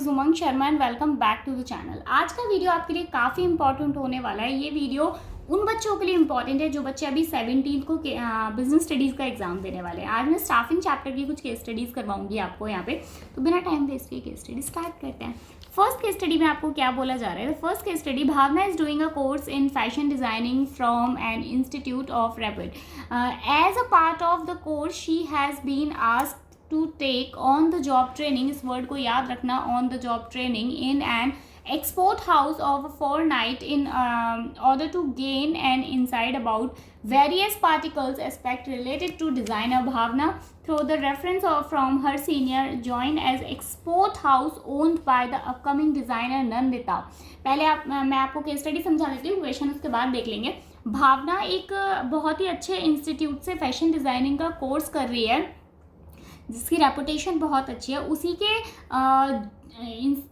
Umang Sharma and welcome back to the channel. आज का video आपके लिए काफ़ी इंपॉर्टेंट होने वाला है। ये वीडियो उन बच्चों के लिए इंपॉर्टेंट है जो बच्चे अभी 17 को बिजनेस स्टडीज़ का एग्जाम देने वाले हैं। आज मैं स्टाफिंग चैप्टर की कुछ केस स्टडीज़ करवाऊंगी आपको यहाँ पे। तो बिना टाइम वेस्ट किए केस स्टडी स्टार्ट करते हैं। फर्स्ट केस स्टडी में आपको क्या बोला जा रहा है? First case study, Bhavna is doing a course in fashion designing from an institute of rapid. As a part of the course she has been asked to take on the job training, इस word को याद रखना, on the job training in an export house of a fortnight in order to gain an insight about various particles aspect related to designer. Bhavna through the reference of from her senior joined as export house owned by the upcoming designer Nandita. पहले मैं आपको case study समझा देती हूँ, question उसके बाद देख लेंगे। भावना एक बहुत ही अच्छे इंस्टीट्यूट से फैशन डिज़ाइनिंग का कोर्स कर रही है जिसकी रेपुटेशन बहुत अच्छी है। उसी के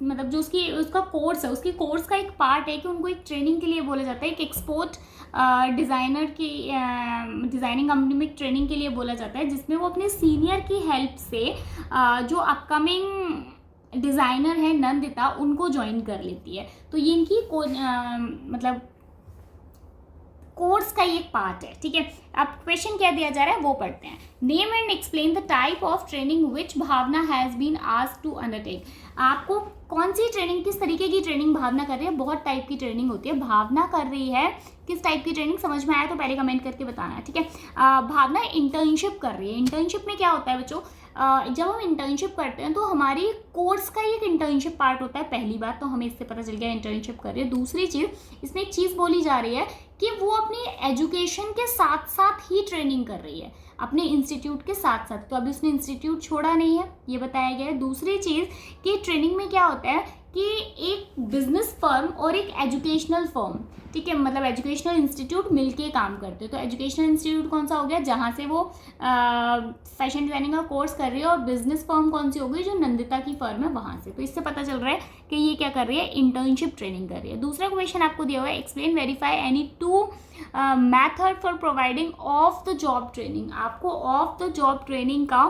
मतलब जो उसका कोर्स है, उसकी कोर्स का एक पार्ट है कि उनको एक ट्रेनिंग के लिए बोला जाता है, एक एक्सपोर्ट डिज़ाइनर की डिज़ाइनिंग कंपनी में एक ट्रेनिंग के लिए बोला जाता है, जिसमें वो अपने सीनियर की हेल्प से जो अपकमिंग डिज़ाइनर है नंदिता, उनको ज्वाइन कर लेती है। तो ये इनकी मतलब कोर्स का ही एक पार्ट है। ठीक है, अब क्वेश्चन क्या दिया जा रहा है वो पढ़ते हैं। Name and explain the type of training which Bhavna has been asked to undertake. आपको कौन सी ट्रेनिंग, किस तरीके की ट्रेनिंग भावना कर रही है? बहुत टाइप की ट्रेनिंग होती है। भावना कर रही है किस टाइप की ट्रेनिंग, समझ में आया तो पहले कमेंट करके बताना है। ठीक है, भावना इंटर्नशिप कर रही है। इंटर्नशिप में क्या होता है बच्चों, जब हम इंटर्नशिप करते हैं तो हमारी कोर्स का ही एक इंटर्नशिप पार्ट होता है। पहली बात तो हमें इससे पता चल गया इंटर्नशिप कर रही है। दूसरी चीज़, इसमें एक चीज़ बोली जा रही है कि वो अपनी एजुकेशन के साथ साथ ही ट्रेनिंग कर रही है, अपने इंस्टीट्यूट के साथ साथ। तो अभी उसने इंस्टीट्यूट छोड़ा नहीं है, ये बताया गया है। दूसरी चीज़ कि ट्रेनिंग में क्या होता है कि एक बिजनेस फर्म और एक एजुकेशनल फर्म, ठीक है, मतलब एजुकेशनल इंस्टीट्यूट मिलके काम करते हैं। तो एजुकेशनल इंस्टीट्यूट कौन सा हो गया, जहाँ से वो फैशन डिजाइनिंग का कोर्स कर रही है, और बिजनेस फर्म कौन सी होगी, जो नंदिता की फर्म है वहाँ से। तो इससे पता चल रहा है कि ये क्या कर रही है, इंटर्नशिप ट्रेनिंग कर रही है। दूसरा क्वेश्चन आपको दिया हुआ है, explain verify any two method for providing of the job training. आपको ऑफ द जॉब ट्रेनिंग का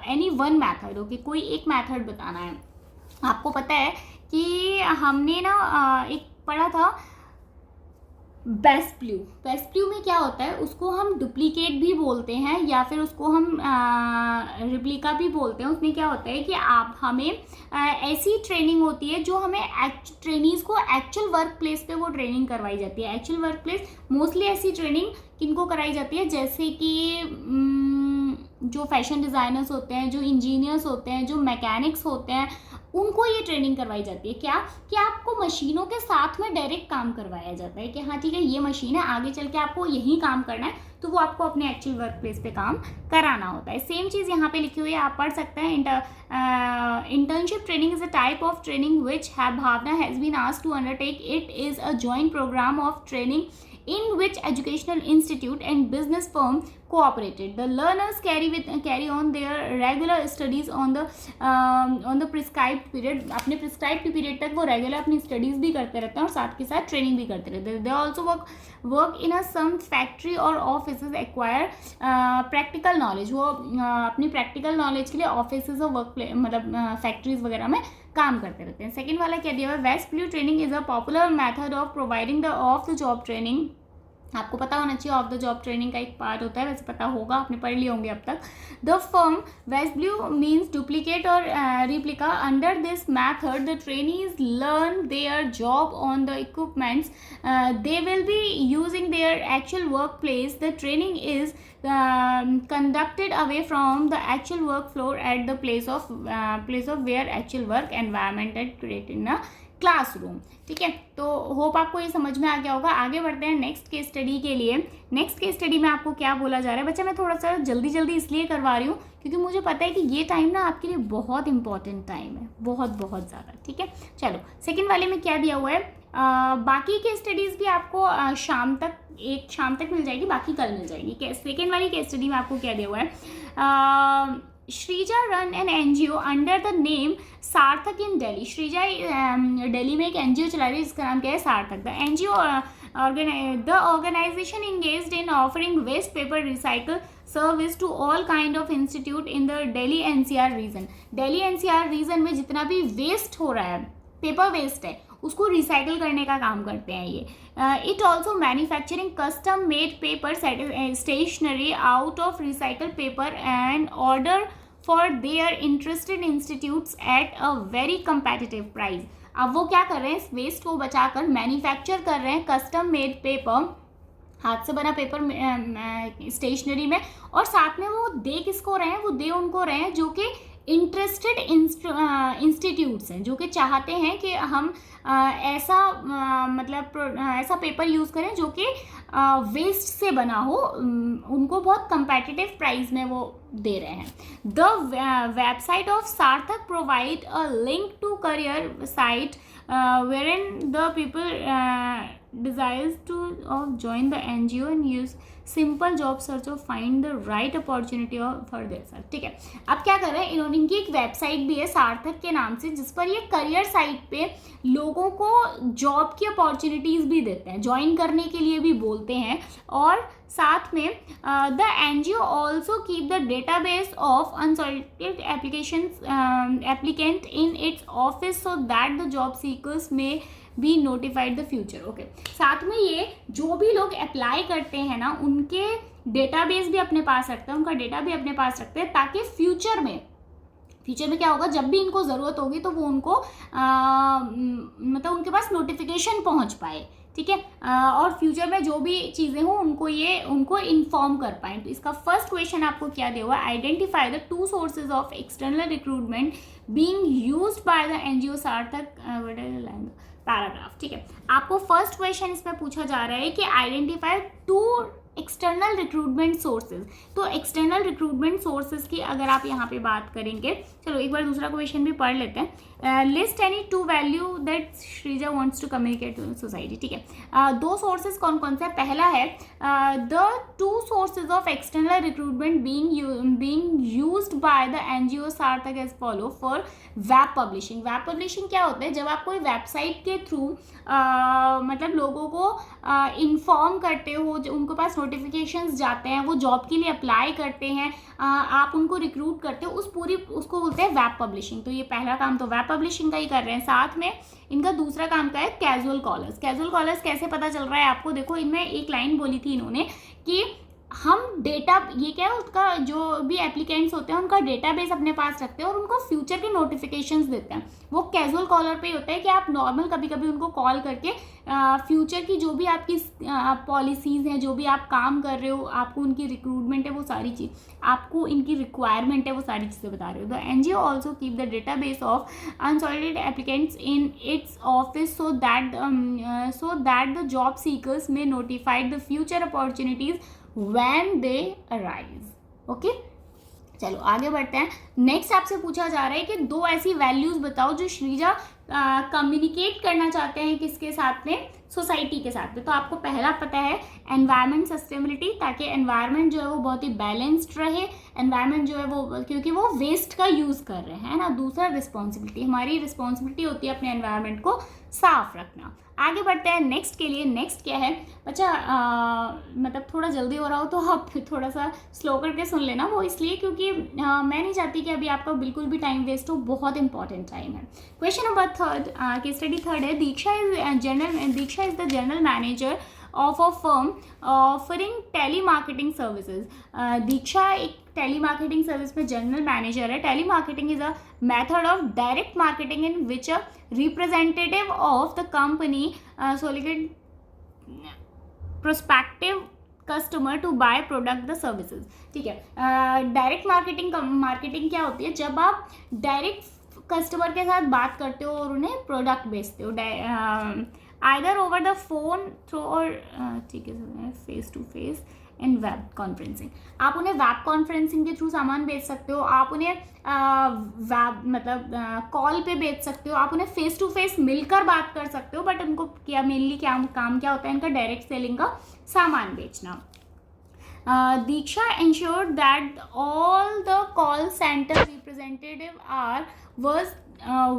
एनी वन मैथड, ओके, कोई एक मैथड बताना है। आपको पता है कि हमने ना एक पढ़ा था बेस्ट ब्लू। बेस्ट ब्लू में क्या होता है, उसको हम डुप्लीकेट भी बोलते हैं या फिर उसको हम रिप्लिका भी बोलते हैं। उसमें क्या होता है कि आप हमें ऐसी ट्रेनिंग होती है जो हमें ट्रेनीज़ को एक्चुअल वर्क प्लेस पे वो ट्रेनिंग करवाई जाती है। एक्चुअल वर्क प्लेस मोस्टली ऐसी ट्रेनिंग किनको कराई जाती है, जैसे कि जो फैशन डिज़ाइनर्स होते हैं, जो इंजीनियर्स होते हैं, जो मैकेनिक्स होते हैं, उनको ये ट्रेनिंग करवाई जाती है। क्या कि आपको मशीनों के साथ में डायरेक्ट काम करवाया जाता है कि हाँ ठीक है ये मशीन है, आगे चल के आपको यही काम करना है, तो वो आपको अपने एक्चुअल वर्क प्लेस पे काम कराना होता है। सेम चीज़ यहाँ पे लिखी हुई है, आप पढ़ सकते हैं। Internship training is a type of training which Bhavna has been asked to undertake. It is a joint program of training in which educational institute and business firm cooperated. The learners carry on their regular studies on the prescribed period. अपने prescribed period तक वो regular अपनी studies भी करते रहते हैं और साथ के साथ training भी करते रहते हैं। They also work in a some factory or offices, acquire practical knowledge. वो अपनी practical knowledge के लिए offices और work मतलब factories वगैरह में काम करते रहते हैं। सेकेंड वाला क्या दिया हुआ है, vestibule training is a popular method of providing the off the job training. आपको पता होना चाहिए ऑफ द जॉब ट्रेनिंग का एक पार्ट होता है, वैसे पता होगा, आपने पढ़ लिए होंगे अब तक। The term vestibule means duplicate और replica. Under this method the trainees learn their job on the equipments they will be using their actual work place. The training is conducted away from the actual work floor at the place of where actual work environment is created in a classroom. ठीक है, तो hope आपको ये समझ में आ गया होगा। आगे बढ़ते हैं नेक्स्ट केस स्टडी के लिए। नेक्स्ट केस स्टडी में आपको क्या बोला जा रहा है बच्चा, मैं थोड़ा सा जल्दी इसलिए करवा रही हूँ क्योंकि मुझे पता है कि ये टाइम ना आपके लिए बहुत इंपॉर्टेंट टाइम है, बहुत ज़्यादा। ठीक है, चलो सेकेंड वाले में क्या दिया हुआ है, बाकी के स्टडीज़ भी आपको शाम तक मिल जाएगी, बाकी कल मिल जाएगी। सेकेंड वाली केस स्टडी में आपको क्या दिया हुआ है, Shreeja run an NGO under the name Sarthak in Delhi. Sreeja Delhi में एक एनजीओ चला रही है जिसका नाम क्या है, सार्थक। The NGO the organization engaged in offering waste paper recycle service to all kind of institute in the Delhi NCR region. Delhi NCR region में जितना भी वेस्ट हो रहा है, पेपर वेस्ट है, उसको रिसाइकल करने का काम करते हैं ये. It also manufacturing custom made paper stationery out of recycled paper and order for their interested institutes at a very competitive price. अब वो क्या कर रहे हैं, इस वेस्ट को बचाकर मैन्युफैक्चर कर रहे हैं कस्टम मेड पेपर, हाथ से बना पेपर स्टेशनरी में, और साथ में वो दे किसको रहे हैं, वो दे उनको रहे हैं जो कि इंटरेस्टेड इंस्टीट्यूट्स हैं, जो कि चाहते हैं कि हम ऐसा मतलब ऐसा पेपर यूज़ करें जो कि वेस्ट से बना हो, उनको बहुत कंपेटिटिव प्राइस में वो दे रहे हैं. The website of Sarthak provide a link to career site wherein the people desires to join the NGO and use simple job search और find the right opportunity for their self. ठीक है, अब क्या कर रहे हैं इन्होंने, इनकी एक वेबसाइट भी है सार्थक के नाम से, जिस पर ये करियर साइट पे लोगों को जॉब की अपॉर्चुनिटीज़ भी देते हैं, ज्वाइन करने के लिए भी बोलते हैं. और साथ में the NGO also keep the database of unsolicited applicant in its office so that the job seekers may be notified the future. Okay, साथ में ये जो भी लोग अप्लाई करते हैं ना, उनके डेटाबेस भी अपने पास रखते हैं, उनका डेटा भी अपने पास रखते हैं, ताकि फ्यूचर में क्या होगा, जब भी इनको ज़रूरत होगी तो वो उनको मतलब उनके पास नोटिफिकेशन पहुंच पाए. ठीक है, और फ्यूचर में जो भी चीज़ें हों उनको इन्फॉर्म कर पाएँ. तो इसका फर्स्ट क्वेश्चन आपको क्या दिया हुआ है, identify the 2 sources of external recruitment being used by the NGO सार्थक पैराग्राफ. ठीक है, आपको फर्स्ट क्वेश्चन इसमें पूछा जा रहा है कि आइडेंटिफाई 2 एक्सटर्नल रिक्रूटमेंट सोर्सेज. तो एक्सटर्नल रिक्रूटमेंट सोर्सेज की अगर आप यहाँ पे बात करेंगे, चलो एक बार दूसरा क्वेश्चन भी पढ़ लेते हैं. List any 2 value that Shreeja wants to communicate to society. ठीक है, 2 सोर्सेज कौन कौन से, पहला है the 2 sources of external recruitment being used by the NGO Sarthak as follow for web publishing. Web publishing क्या होता है, जब आप कोई वेबसाइट के थ्रू मतलब लोगों को इन्फॉर्म करते हो, जो उनके पास नोटिफिकेशंस जाते हैं, वो जॉब के लिए अप्लाई करते हैं, आप उनको रिक्रूट करते हो, उसको बोलते हैं वेब पब्लिशिंग. तो ये पहला काम तो वेब पब्लिशिंग का ही कर रहे हैं. साथ में इनका दूसरा काम क्या है, कैजुअल कॉलर्स. कैजुअल कॉलर्स कैसे पता चल रहा है आपको, देखो इनमें एक लाइन बोली थी इन्होंने कि हम डेटा, ये क्या है, उसका जो भी एप्लीकेंट्स होते हैं उनका डेटाबेस अपने पास रखते हैं और उनको फ्यूचर के नोटिफिकेशंस देते हैं. वो कैजुअल कॉलर पे ही होता है कि आप नॉर्मल कभी कभी उनको कॉल करके फ्यूचर की जो भी आपकी पॉलिसीज़ हैं, जो भी आप काम कर रहे हो, आपको उनकी रिक्रूटमेंट है, वो सारी चीज़ आपको इनकी रिक्वायरमेंट है, वो सारी चीज़ें बता रहे हो. The NGO also keep the database of unsolicited applicants in its office so that the job seekers may notified the future opportunities when they arise. Okay, चलो आगे बढ़ते हैं. नेक्स्ट आपसे पूछा जा रहा है कि 2 ऐसी वैल्यूज बताओ जो श्रीजा कम्युनिकेट करना चाहते हैं किसके साथ में, सोसाइटी के साथ में. तो आपको पहला पता है एनवायरनमेंट सस्टेनेबिलिटी, ताकि एनवायरनमेंट जो है वो बहुत ही बैलेंस्ड रहे. एनवायरनमेंट जो है वो, क्योंकि वो वेस्ट का यूज़ कर रहे हैं ना. दूसरा रिस्पॉन्सिबिलिटी, हमारी रिस्पॉन्सिबिलिटी होती है अपने एनवायरनमेंट को साफ रखना. आगे बढ़ते हैं नेक्स्ट के लिए. नेक्स्ट क्या है बच्चा, मतलब थोड़ा जल्दी हो रहा हो तो आप थोड़ा सा स्लो करके सुन लेना. वो इसलिए क्योंकि मैं नहीं चाहती कि अभी आपका बिल्कुल भी टाइम वेस्ट हो, बहुत इंपॉर्टेंट टाइम है. क्वेश्चन नंबर 3 केस स्टडी 3 है, दीक्षा is the general manager of a firm offering telemarketing services. दीक्षा एक टेलीमार्केटिंग सर्विस में जनरल मैनेजर है. Telemarketing is a method of direct marketing in which a representative of the company solicit prospective customer to buy product the services. ठीक है, direct marketing क्या होती है, जब आप डायरेक्ट कस्टमर के साथ बात करते हो और उन्हें प्रोडक्ट बेचते हो, either over the phone through और ठीक है face to face in web conferencing. आप उन्हें वेब कॉन्फ्रेंसिंग के थ्रू सामान बेच सकते हो, आप उन्हें वेब मतलब कॉल पे बेच सकते हो, आप उन्हें फेस टू फेस मिलकर बात कर सकते हो. बट उनको क्या मेनली काम क्या होता है इनका, डायरेक्ट सेलिंग का सामान बेचना. Diksha ensured that all the call center representative was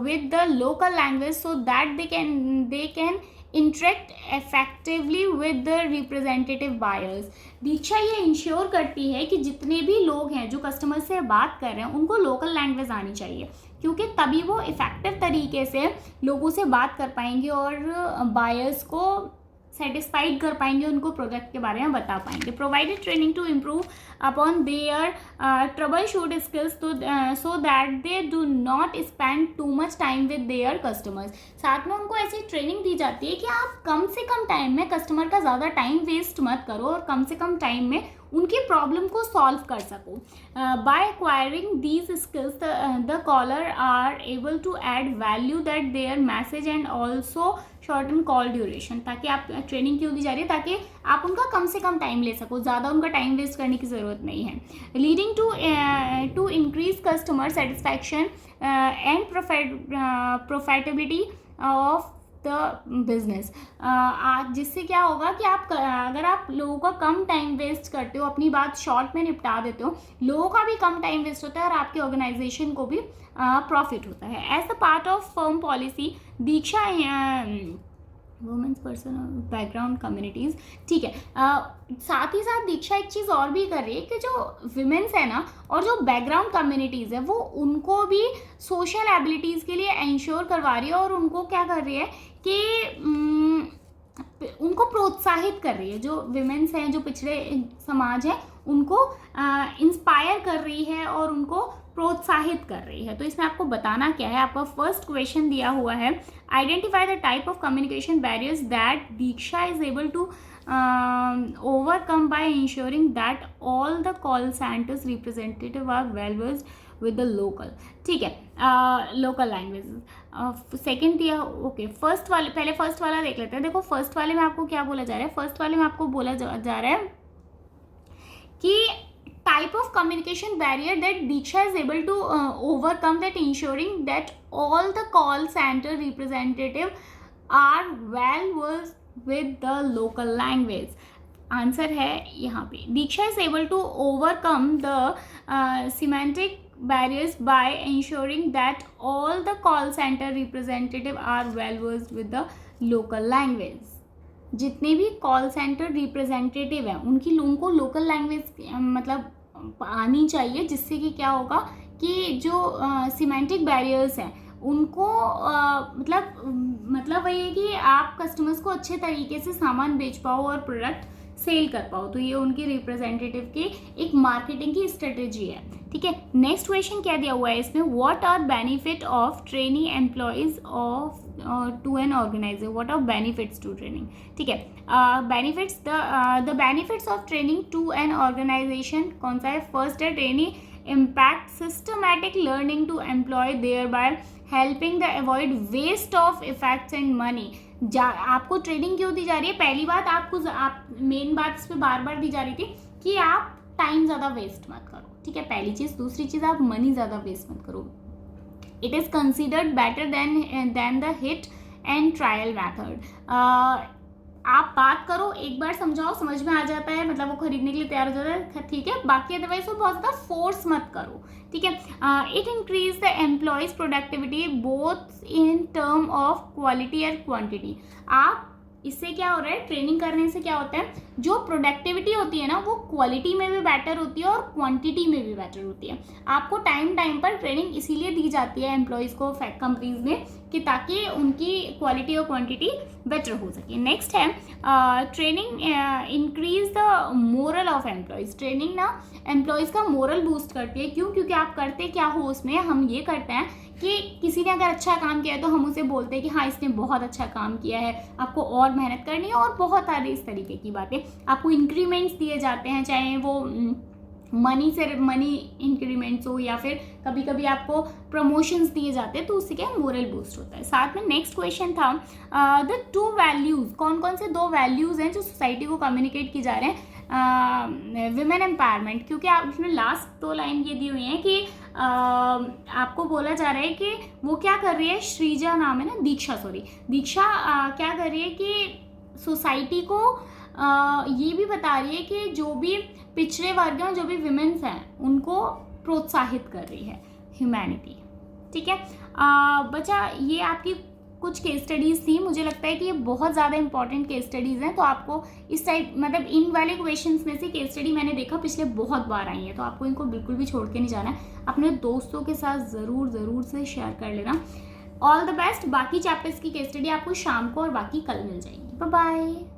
with the local language so that they can interact effectively with the representative buyers. दीक्षा ये इंश्योर करती है कि जितने भी लोग हैं जो कस्टमर से बात कर रहे हैं उनको लोकल लैंग्वेज आनी चाहिए, क्योंकि तभी वो इफ़ेक्टिव तरीके से लोगों से बात कर पाएंगे और बायर्स को सेटिस्फाइड कर पाएंगे, उनको प्रोडक्ट के बारे में बता पाएंगे. Provided training to improve upon their troubleshoot skills so that they do not spend too much time with their customers. साथ में उनको ऐसी ट्रेनिंग दी जाती है कि आप कम से कम टाइम में कस्टमर का ज़्यादा टाइम वेस्ट मत करो और कम से कम टाइम में उनकी प्रॉब्लम को सॉल्व कर सको. By acquiring these skills the caller are able to add value that their message and also shorten call duration. ताकि आप ट्रेनिंग क्यों दी जा रही है, ताकि आप उनका कम से कम टाइम ले सको, ज़्यादा उनका टाइम वेस्ट करने की ज़रूरत नहीं है. Leading to increase customer satisfaction and profitability of the business. जिससे क्या होगा कि आप अगर आप लोगों का कम टाइम वेस्ट करते हो, अपनी बात शॉर्ट में निपटा देते हो, लोगों का भी कम टाइम वेस्ट होता है और आपके ऑर्गेनाइजेशन को भी प्रॉफिट होता है. As the part of firm policy Diksha women's person background communities. ठीक है, साथ ही साथ दीक्षा एक चीज़ और भी कर रही है कि जो विमेंस है ना और जो बैकग्राउंड कम्युनिटीज़ है वो उनको भी सोशल एबिलिटीज़ के लिए इंश्योर करवा रही है और उनको क्या कर रही है कि उनको प्रोत्साहित कर रही है. जो विमेंस हैं, जो पिछड़े समाज है, उनको इंस्पायर कर रही है और उनको प्रोत्साहित कर रही है. तो इसमें आपको बताना क्या है, आपका फर्स्ट क्वेश्चन दिया हुआ है, identify the type of communication barriers that Diksha is able to overcome by ensuring that all the call centers representative are well versed with the local. ठीक है, लोकल लैंग्वेज. सेकेंड दिया, ओके. फर्स्ट वाले, पहले first वाला देख लेते हैं. देखो फर्स्ट वाले में आपको क्या बोला जा रहा है. फर्स्ट वाले में आपको बोला जा रहा है कि type of communication barrier that Diksha is able to overcome, that ensuring that all the call center representative are well versed with the local language. Answer है यहाँ पे, दीक्षा is able to overcome the semantic barriers by ensuring that all the call center representative are well versed with the local language. जितने भी call centre representative हैं उनको local language मतलब आनी चाहिए, जिससे कि क्या होगा कि जो सिमेंटिक बैरियर्स हैं उनको मतलब वही है कि आप कस्टमर्स को अच्छे तरीके से सामान बेच पाओ और प्रोडक्ट सेल कर पाओ. तो ये उनके रिप्रेजेंटेटिव की एक मार्केटिंग की स्ट्रेटेजी है. ठीक है, नेक्स्ट क्वेश्चन क्या दिया हुआ है इसमें, what are benefit of training employees of to an organizer. What are benefits to training. ठीक है, benefits, the benefits of training to an organization कौन सा है. फर्स्ट है training impact systematic learning to employ thereby helping the avoid waste of effects and money. आपको training क्यों दी जा रही है, पहली बात आप मेन बात इस पर बार बार दी जा रही थी कि आप टाइम ज़्यादा वेस्ट मत करो. ठीक है, पहली चीज़. दूसरी चीज़, आप मनी ज़्यादा वेस्ट मत करो. It is considered better than the hit and trial method. आप बात करो, एक बार समझाओ, समझ में आ जाता है, मतलब वो खरीदने के लिए तैयार हो जाता है. ठीक है, बाकी अदरवाइज वो बहुत ज़्यादा फोर्स मत करो. ठीक है, it increase the employees productivity both in term of quality and quantity. आप इससे क्या हो रहा है, ट्रेनिंग करने से क्या होता है, जो प्रोडक्टिविटी होती है ना वो क्वालिटी में भी बेटर होती है और क्वांटिटी में भी बेटर होती है. आपको टाइम पर ट्रेनिंग इसीलिए दी जाती है एम्प्लॉयज़ को कंपनीज में कि ताकि उनकी क्वालिटी और क्वांटिटी बेटर हो सके. नेक्स्ट है training increase the moral of employees. Training ना एम्प्लॉयज़ का मोरल बूस्ट करती है. क्यों? क्योंकि आप करते क्या हो उसमें, हम ये करते हैं कि किसी ने अगर अच्छा काम किया है तो हम उसे बोलते हैं कि हाँ इसने बहुत अच्छा काम किया है, आपको और मेहनत करनी है, और बहुत सारी इस तरीके की बातें. आपको इंक्रीमेंट्स दिए जाते हैं, चाहे वो मनी इंक्रीमेंट्स हो या फिर कभी कभी आपको प्रमोशंस दिए जाते हैं, तो उससे क्या मोरल बूस्ट होता है. साथ में नेक्स्ट क्वेश्चन था द टू वैल्यूज़. कौन कौन से दो वैल्यूज़ हैं जो सोसाइटी को कम्युनिकेट की जा रहे हैं. विमेन एम्पावरमेंट, क्योंकि आप उसमें लास्ट दो लाइन ये दी हुई हैं कि आपको बोला जा रहा है कि वो क्या कर रही है, श्रीजा नाम है ना, दीक्षा क्या कर रही है कि सोसाइटी को ये भी बता रही है कि जो भी पिछड़े वर्ग हैं, जो भी विमेन्स हैं, उनको प्रोत्साहित कर रही है ह्यूमैनिटी. ठीक है बच्चा, ये आपकी कुछ केस स्टडीज़ थी, मुझे लगता है कि ये बहुत ज़्यादा इंपॉर्टेंट केस स्टडीज़ हैं, तो आपको इस टाइप मतलब इन वाले क्वेश्चंस में से केस स्टडी मैंने देखा पिछले बहुत बार आई है, तो आपको इनको बिल्कुल भी छोड़ के नहीं जाना है। अपने दोस्तों के साथ ज़रूर से शेयर कर लेना। All the best. बाकी चैप्टर्स की केस स्टडी आपको शाम को और बाकी कल मिल जाएंगी। Bye bye.